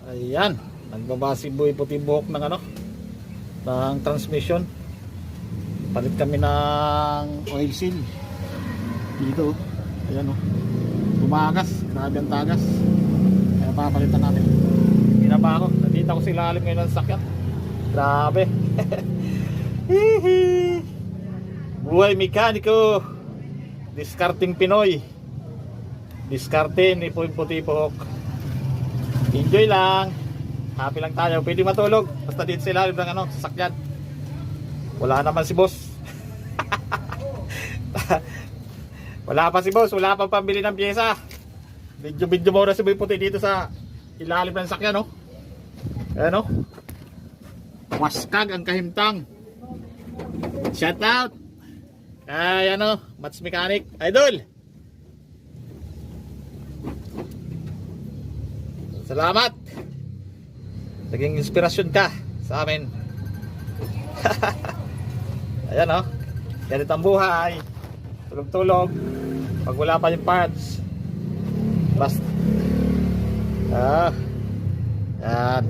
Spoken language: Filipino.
Ayan, nagbabasi boy puti buhok ng ano, ng transmission. Palit kami ng oil seal dito. Ayan oh, tumagas, grabe ang tagas. Kaya papalitan natin. Binaba ako, nakita ko sila ilalim ngayon ng sakyan. Grabe. Buhay mekaniko, discarding Pinoy, diskarte ni puti buhok. Enjoy lang, happy lang tayo. Pwede matulog basta din sila ng ano, sasakyan. Wala naman si boss. Wala pa si boss, wala pang pambili ng pyesa. Video muna si Boy Puti dito sa ilalim ng sakyan, no? Ayan, no? Waskag ang kahimtang. Shout out. Ay, ano, Mats Mechanic, idol. Salamat. Naging inspirasyon ka sa amin. Ayan oh, ganito ang buhay. Tulog-tulog pag wala pa yung parts. Basta yan.